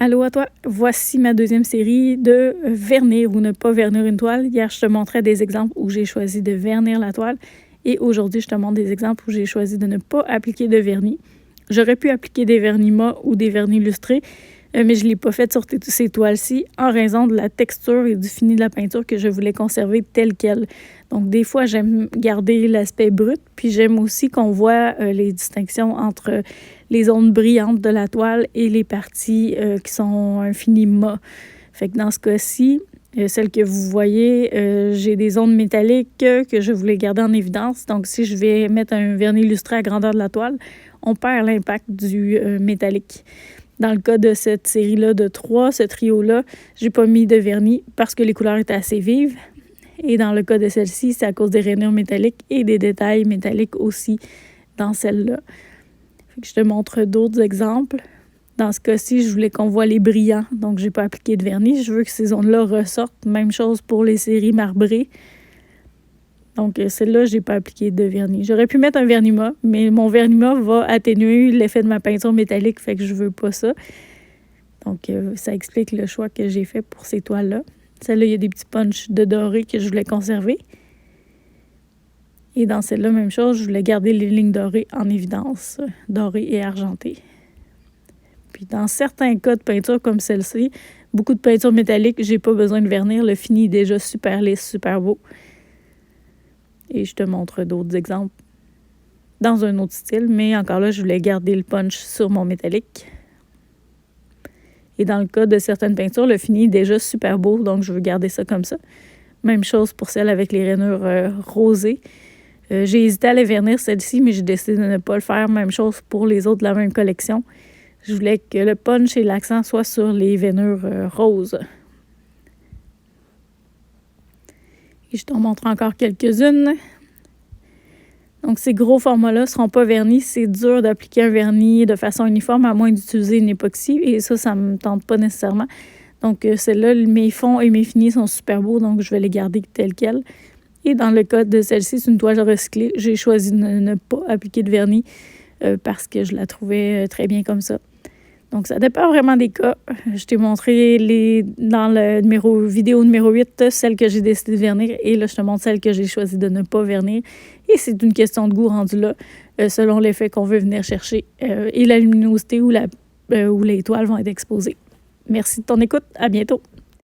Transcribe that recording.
Allô à toi, voici ma deuxième série de vernir ou ne pas vernir une toile. Hier, je te montrais des exemples où j'ai choisi de vernir la toile et aujourd'hui, je te montre des exemples où j'ai choisi de ne pas appliquer de vernis. J'aurais pu appliquer des vernis mat ou des vernis lustrés, mais je ne l'ai pas fait sur ces toiles-ci en raison de la texture et du fini de la peinture que je voulais conserver telle qu'elle. Donc, des fois, j'aime garder l'aspect brut, puis j'aime aussi qu'on voit les distinctions entre les zones brillantes de la toile et les parties qui sont un fini mat. Fait que dans ce cas-ci, celle que vous voyez, j'ai des zones métalliques que je voulais garder en évidence. Donc, si je vais mettre un vernis lustré à grandeur de la toile, on perd l'impact du métallique. Dans le cas de cette série-là de 3, ce trio-là, j'ai pas mis de vernis parce que les couleurs étaient assez vives. Et dans le cas de celle-ci, c'est à cause des rainures métalliques et des détails métalliques aussi dans celle-là. Je te montre d'autres exemples. Dans ce cas-ci, je voulais qu'on voit les brillants, donc je n'ai pas appliqué de vernis. Je veux que ces zones-là ressortent. Même chose pour les séries marbrées. Donc, celle-là, je n'ai pas appliqué de vernis. J'aurais pu mettre un vernis mat, mais mon vernis mat va atténuer l'effet de ma peinture métallique, fait que je ne veux pas ça. Donc, ça explique le choix que j'ai fait pour ces toiles-là. Celle-là, il y a des petits punchs de doré que je voulais conserver. Et dans celle-là, même chose, je voulais garder les lignes dorées en évidence, dorées et argentées. Puis dans certains cas de peinture comme celle-ci, beaucoup de peinture métallique, j'ai pas besoin de vernir. Le fini est déjà super lisse, super beau. Et je te montre d'autres exemples dans un autre style, mais encore là, je voulais garder le punch sur mon métallique. Et dans le cas de certaines peintures, le fini est déjà super beau, donc je veux garder ça comme ça. Même chose pour celle avec les rainures rosées. J'ai hésité à les vernir celle-ci, mais j'ai décidé de ne pas le faire. Même chose pour les autres de la même collection. Je voulais que le punch et l'accent soient sur les veinures roses. Et je t'en montre encore quelques-unes. Donc, ces gros formats-là ne seront pas vernis. C'est dur d'appliquer un vernis de façon uniforme, à moins d'utiliser une époxy. Et ça ne me tente pas nécessairement. Donc, celle-là, mes fonds et mes finis sont super beaux, donc je vais les garder tels quels. Et dans le cas de celle-ci, c'est une toile recyclée. J'ai choisi de ne pas appliquer de vernis parce que je la trouvais très bien comme ça. Donc, ça dépend vraiment des cas. Je t'ai montré dans le vidéo numéro 8, celle que j'ai décidé de vernir. Et là, je te montre celle que j'ai choisi de ne pas vernir. Et c'est une question de goût rendu là, selon l'effet qu'on veut venir chercher et la luminosité où les toiles vont être exposées. Merci de ton écoute. À bientôt.